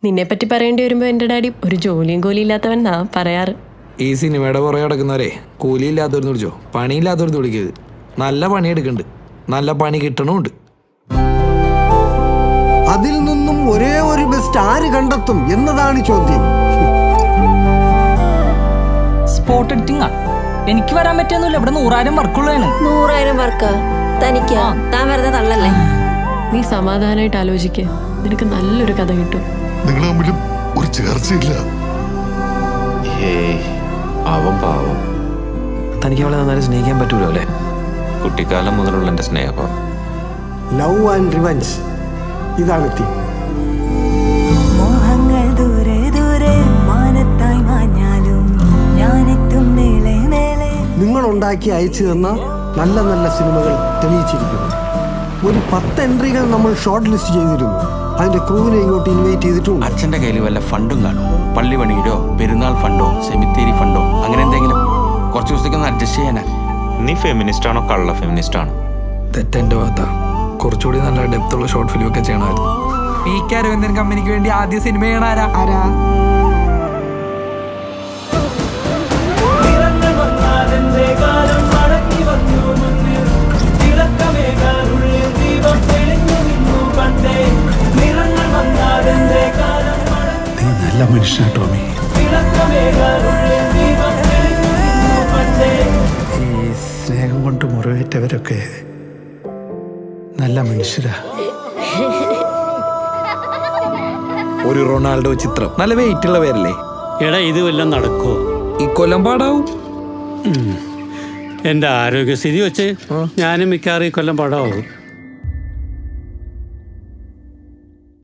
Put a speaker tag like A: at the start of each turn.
A: നിന്നെ പറ്റി പറയേണ്ടി വരുമ്പോൾ എൻ്റെ ഡാഡി ഒരു ജോലിയും കൂലിയും ഇല്ലാത്തവനാ പറയാറ്.
B: ഈ സിനിമയുടെ പുറകെ കിടക്കുന്നവരെ കൂലിയില്ലാത്തവരെന്ന് വിളിച്ചോ, പണിയില്ലാത്തവരെന്ന് വിളിക്കരുത്. നല്ല പണിയെടുക്കുന്നുണ്ട്, നല്ല പണി കിട്ടണമുണ്ട്.
C: അതിൽ നിന്നും ഒരേ ഒരു ബെസ്റ്റ് ആര് കണ്ടെത്തും എന്നതാണ് ചോദ്യം.
D: സ്പോട്ട് എഡിറ്റിംഗ് എനിക്ക് വരാൻ പറ്റിയൊന്നുമില്ല. ഇവിടെ 100,000 വർക്കുള്ളതാണ്.
E: 100,000 വർക്ക് തനിക്ക് താൻ വെറുതെ തള്ളല്ലേ.
A: നീ സമാധാനമായിട്ട് ആലോചിക്കുക, നിനക്ക് നല്ലൊരു കഥ കിട്ടും.
F: നിങ്ങൾ തമ്മിലും ഒരു ചേർച്ചയില്ല.
G: അവൻ പാവം.
B: തനിക്ക് അവളെ നന്നായി സ്നേഹിക്കാൻ പറ്റൂലോ അല്ലേ?
G: കുട്ടിക്കാലം മുതലുള്ള എൻ്റെ സ്നേഹം.
C: ലവ് ആൻഡ് റിവഞ്ച്, ഇതാണ് തീം.
H: മോഹങ്ങൾ ദൂരെ ദൂരെ മാനത്തായി മാഞ്ഞാലും ഞാനെത്തും മേലെ മേലെ.
C: നിങ്ങൾ ഉണ്ടാക്കി അയച്ചു തന്ന നല്ല നല്ല സിനിമകൾ തെളിയിച്ചിരിക്കുന്നു. ഒരു 10 എൻട്രികൾ നമ്മൾ ഷോർട്ട് ലിസ്റ്റ് ചെയ്തിരുന്നു. അതിന്റെ ക്രൂവിനെ ഇങ്ങോട്ട് ഇൻവൈറ്റ് ചെയ്തിട്ടുണ്ട്.
I: അച്ഛൻ്റെ കയ്യിൽ വല്ല ഫണ്ടും കാണും. പള്ളി പണിയിലോ പെരുന്നാൾ ഫണ്ടോ സെമിത്തേരി ഫണ്ടോ അങ്ങനെ എന്തെങ്കിലും കുറച്ച് ദിവസത്തേക്കൊന്ന് അഡ്ജസ്റ്റ് ചെയ്യാനാ.
G: നീ ഫെമിനിസ്റ്റ് ആണോ കള്ള ഫെമിനിസ്റ്റ് ആണോ?
B: തെറ്റെൻ്റെ ഭാഗത്താ. കുറച്ചുകൂടി നല്ല ഡെപ്തുള്ള ഷോർട്ട് ഫിലിം ഒക്കെ ചെയ്യണമായിരുന്നു.
D: പി.കെ. രവീന്ദ്രൻ കമ്പനിക്ക് വേണ്ടി ആദ്യ സിനിമ ചെയ്യണ ആരാ?
F: നീ നല്ല മനുഷ്യനാ ടോമി. ഈ സ്നേഹം കൊണ്ട് മുറിവേറ്റവരൊക്കെ നല്ല മനുഷ്യരാ.
B: ഒരു റൊണാൾഡോ ചിത്രം, നല്ല വെയിറ്റ് ഉള്ള പേരല്ലേ?
J: എടാ ഇത് വല്ലതും നടക്കുമോ?
B: ഈ കൊല്ലം പാടാവും.
J: എൻ്റെ ആരോഗ്യസ്ഥിതി വെച്ച് ഞാനും മിക്കവാറും ഈ കൊല്ലം പടമാവും.